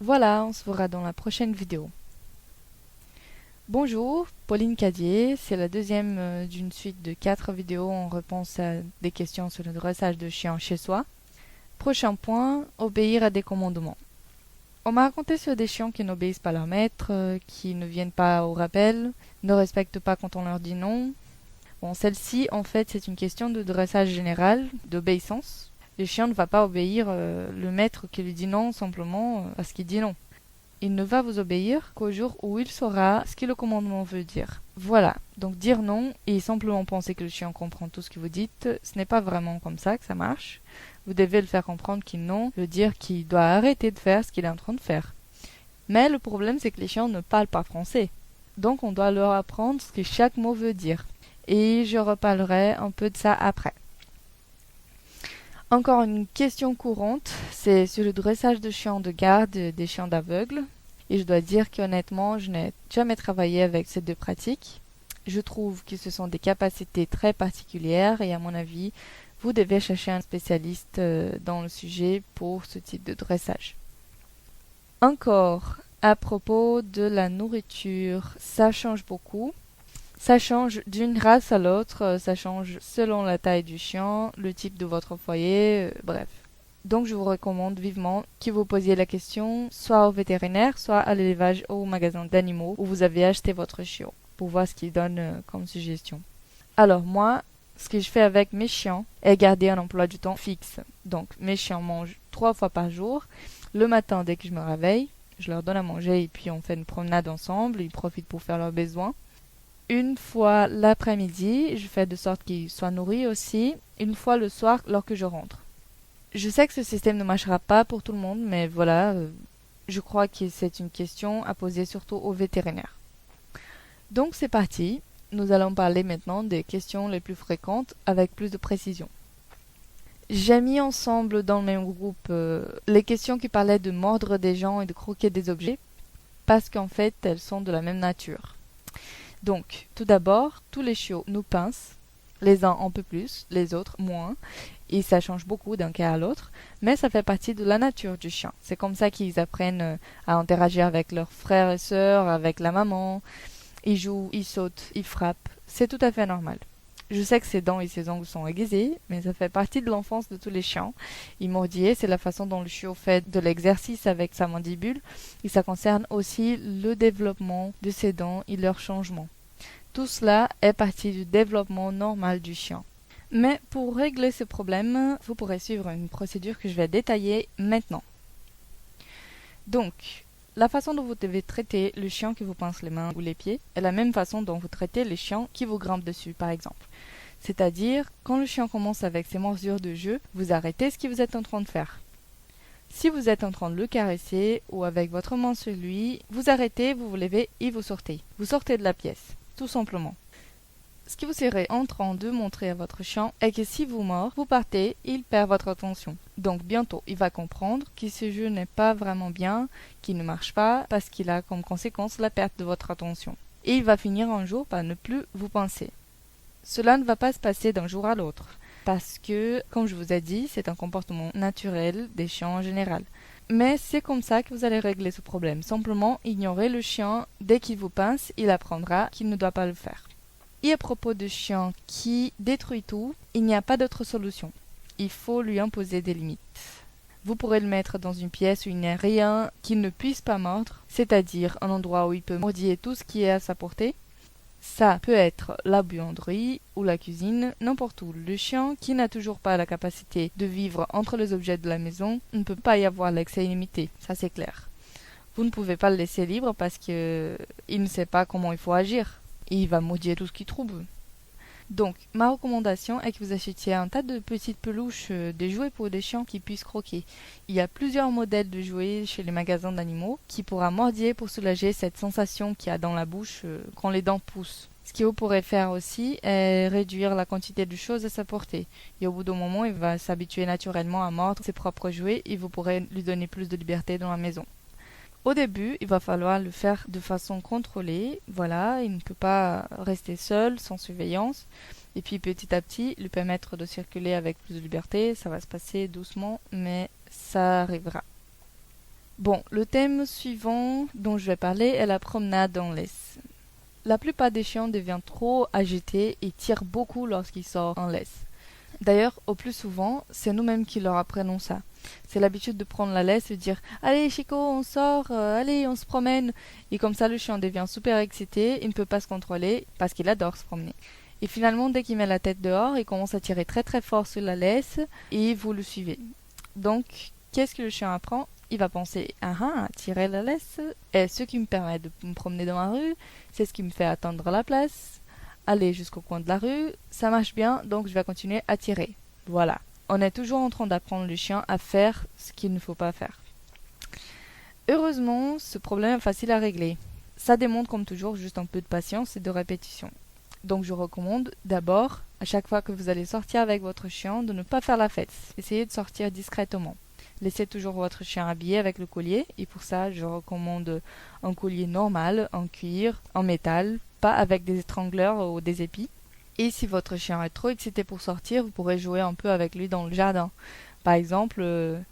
Voilà, on se verra dans la prochaine vidéo. Bonjour, Pauline Cadier, c'est la deuxième d'une suite de 4 vidéos en réponse à des questions sur le dressage de chiens chez soi. Prochain point, obéir à des commandements. On m'a raconté sur des chiens qui n'obéissent pas leur maître, qui ne viennent pas au rappel, ne respectent pas quand on leur dit non. Bon, celle-ci, en fait, c'est une question de dressage général, d'obéissance. Le chien ne va pas obéir le maître qui lui dit non simplement parce qu'il dit non. Il ne va vous obéir qu'au jour où il saura ce que le commandement veut dire. Voilà, donc dire non et simplement penser que le chien comprend tout ce que vous dites, ce n'est pas vraiment comme ça que ça marche. Vous devez le faire comprendre qu'il non veut dire qu'il doit arrêter de faire ce qu'il est en train de faire. Mais le problème, c'est que les chiens ne parlent pas français. Donc on doit leur apprendre ce que chaque mot veut dire. Et je reparlerai un peu de ça après. Encore une question courante, c'est sur le dressage de chiens de garde des chiens d'aveugles. Et je dois dire qu'honnêtement, je n'ai jamais travaillé avec ces deux pratiques. Je trouve que ce sont des capacités très particulières et à mon avis, vous devez chercher un spécialiste dans le sujet pour ce type de dressage. Encore, à propos de la nourriture, ça change beaucoup. Ça change d'une race à l'autre, ça change selon la taille du chien, le type de votre foyer, bref. Donc je vous recommande vivement que vous posiez la question soit au vétérinaire, soit à l'élevage ou au magasin d'animaux où vous avez acheté votre chiot, pour voir ce qu'il donne comme suggestion. Alors moi, ce que je fais avec mes chiens est garder un emploi du temps fixe. Donc mes chiens mangent 3 fois par jour. Le matin, dès que je me réveille, je leur donne à manger et puis on fait une promenade ensemble, ils profitent pour faire leurs besoins. Une fois l'après-midi, je fais de sorte qu'ils soient nourris aussi, une fois le soir lorsque je rentre. Je sais que ce système ne marchera pas pour tout le monde, mais voilà, je crois que c'est une question à poser surtout aux vétérinaires. Donc c'est parti, nous allons parler maintenant des questions les plus fréquentes avec plus de précision. J'ai mis ensemble dans le même groupe les questions qui parlaient de mordre des gens et de croquer des objets, parce qu'en fait elles sont de la même nature. Donc, tout d'abord, tous les chiots nous pincent, les uns un peu plus, les autres moins, et ça change beaucoup d'un cas à l'autre, mais ça fait partie de la nature du chien. C'est comme ça qu'ils apprennent à interagir avec leurs frères et sœurs, avec la maman. Ils jouent, ils sautent, ils frappent. C'est tout à fait normal. Je sais que ses dents et ses ongles sont aiguisés, mais ça fait partie de l'enfance de tous les chiens. Et mordiller, c'est la façon dont le chiot fait de l'exercice avec sa mandibule, et ça concerne aussi le développement de ses dents et leur changement. Tout cela est partie du développement normal du chien. Mais pour régler ce problème, vous pourrez suivre une procédure que je vais détailler maintenant. Donc, la façon dont vous devez traiter le chien qui vous pince les mains ou les pieds est la même façon dont vous traitez les chiens qui vous grimpent dessus, par exemple. C'est-à-dire, quand le chien commence avec ses morsures de jeu, vous arrêtez ce que vous êtes en train de faire. Si vous êtes en train de le caresser ou avec votre main sur lui, vous arrêtez, vous vous levez et vous sortez. Vous sortez de la pièce, tout simplement. Ce que vous serez en train de montrer à votre chien est que si vous mord, vous partez, il perd votre attention. Donc bientôt, il va comprendre que ce jeu n'est pas vraiment bien, qu'il ne marche pas, parce qu'il a comme conséquence la perte de votre attention. Et il va finir un jour par ne plus vous pincer. Cela ne va pas se passer d'un jour à l'autre, parce que, comme je vous ai dit, c'est un comportement naturel des chiens en général. Mais c'est comme ça que vous allez régler ce problème. Simplement, ignorez le chien. Dès qu'il vous pince, il apprendra qu'il ne doit pas le faire. Et à propos de chiens qui détruit tout, il n'y a pas d'autre solution. Il faut lui imposer des limites. Vous pourrez le mettre dans une pièce où il n'y a rien qu'il ne puisse pas mordre, c'est-à-dire un endroit où il peut mordiller tout ce qui est à sa portée. Ça peut être la buanderie ou la cuisine, n'importe où. Le chien qui n'a toujours pas la capacité de vivre entre les objets de la maison ne peut pas y avoir l'accès illimité, ça c'est clair. Vous ne pouvez pas le laisser libre parce qu'il ne sait pas comment il faut agir. Et il va maudire tout ce qu'il trouve. Donc, ma recommandation est que vous achetiez un tas de petites peluches, des jouets pour des chiens qui puissent croquer. Il y a plusieurs modèles de jouets chez les magasins d'animaux qui pourra mordiller pour soulager cette sensation qu'il y a dans la bouche quand les dents poussent. Ce que vous pourrez faire aussi est réduire la quantité de choses à sa portée. Et au bout d'un moment, il va s'habituer naturellement à mordre ses propres jouets et vous pourrez lui donner plus de liberté dans la maison. Au début, il va falloir le faire de façon contrôlée. Voilà, il ne peut pas rester seul, sans surveillance. Et puis petit à petit, lui permettre de circuler avec plus de liberté. Ça va se passer doucement, mais ça arrivera. Bon, le thème suivant dont je vais parler est la promenade en laisse. La plupart des chiens deviennent trop agités et tirent beaucoup lorsqu'ils sortent en laisse. D'ailleurs, au plus souvent, c'est nous-mêmes qui leur apprenons ça. C'est l'habitude de prendre la laisse et de dire « Allez Chico, on sort, allez, on se promène ». Et comme ça, le chien devient super excité, il ne peut pas se contrôler parce qu'il adore se promener. Et finalement, dès qu'il met la tête dehors, il commence à tirer très très fort sur la laisse et vous le suivez. Donc, qu'est-ce que le chien apprend? Il va penser « Ah ah, tirer la laisse est ce qui me permet de me promener dans la rue, c'est ce qui me fait attendre la place. Aller jusqu'au coin de la rue, ça marche bien, donc je vais continuer à tirer. » Voilà. On est toujours en train d'apprendre le chien à faire ce qu'il ne faut pas faire. Heureusement, ce problème est facile à régler. Ça demande comme toujours juste un peu de patience et de répétition. Donc je recommande d'abord, à chaque fois que vous allez sortir avec votre chien, de ne pas faire la fête. Essayez de sortir discrètement. Laissez toujours votre chien habillé avec le collier, et pour ça je recommande un collier normal, en cuir, en métal, pas avec des étrangleurs ou des épis. Et si votre chien est trop excité pour sortir, vous pourrez jouer un peu avec lui dans le jardin. Par exemple,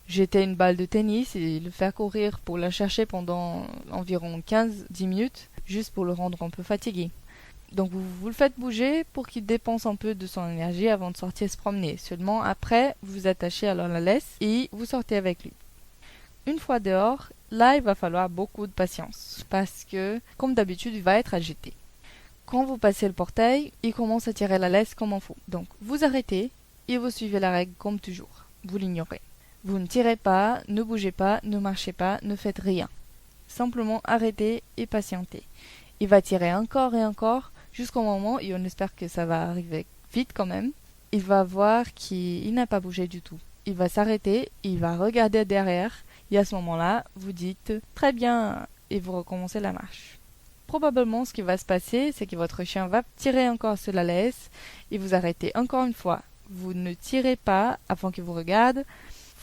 jeter une balle de tennis et le faire courir pour la chercher pendant environ 15-10 minutes, juste pour le rendre un peu fatigué. Donc vous le faites bouger pour qu'il dépense un peu de son énergie avant de sortir se promener. Seulement après, vous attachez alors la laisse et vous sortez avec lui. Une fois dehors, là il va falloir beaucoup de patience parce que, comme d'habitude, il va être agité. Quand vous passez le portail, il commence à tirer la laisse comme un fou. Donc vous arrêtez et vous suivez la règle comme toujours. Vous l'ignorez. Vous ne tirez pas, ne bougez pas, ne marchez pas, ne faites rien. Simplement arrêtez et patientez. Il va tirer encore et encore jusqu'au moment, et on espère que ça va arriver vite quand même, il va voir qu'il n'a pas bougé du tout. Il va s'arrêter, il va regarder derrière, et à ce moment-là, vous dites « Très bien !» et vous recommencez la marche. Probablement, ce qui va se passer, c'est que votre chien va tirer encore sur la laisse, et vous arrêtez encore une fois. Vous ne tirez pas avant qu'il vous regarde,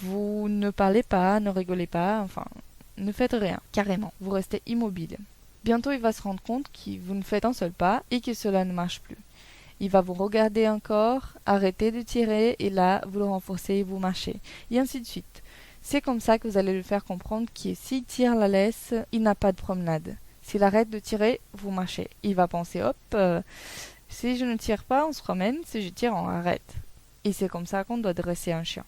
vous ne parlez pas, ne rigolez pas, enfin, ne faites rien, carrément, vous restez immobile. Bientôt, il va se rendre compte que vous ne faites un seul pas et que cela ne marche plus. Il va vous regarder encore, arrêter de tirer et là, vous le renforcez et vous marchez. Et ainsi de suite. C'est comme ça que vous allez le faire comprendre que s'il tire la laisse, il n'a pas de promenade. S'il arrête de tirer, vous marchez. Il va penser, hop, si je ne tire pas, on se promène, si je tire, on arrête. Et c'est comme ça qu'on doit dresser un chien.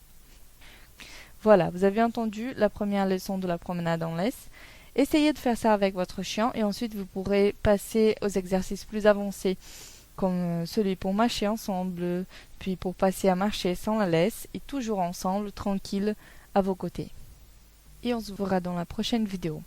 Voilà, vous avez entendu la première leçon de la promenade en laisse. Essayez de faire ça avec votre chien et ensuite vous pourrez passer aux exercices plus avancés comme celui pour marcher ensemble, puis pour passer à marcher sans la laisse et toujours ensemble, tranquille, à vos côtés. Et on se verra dans la prochaine vidéo.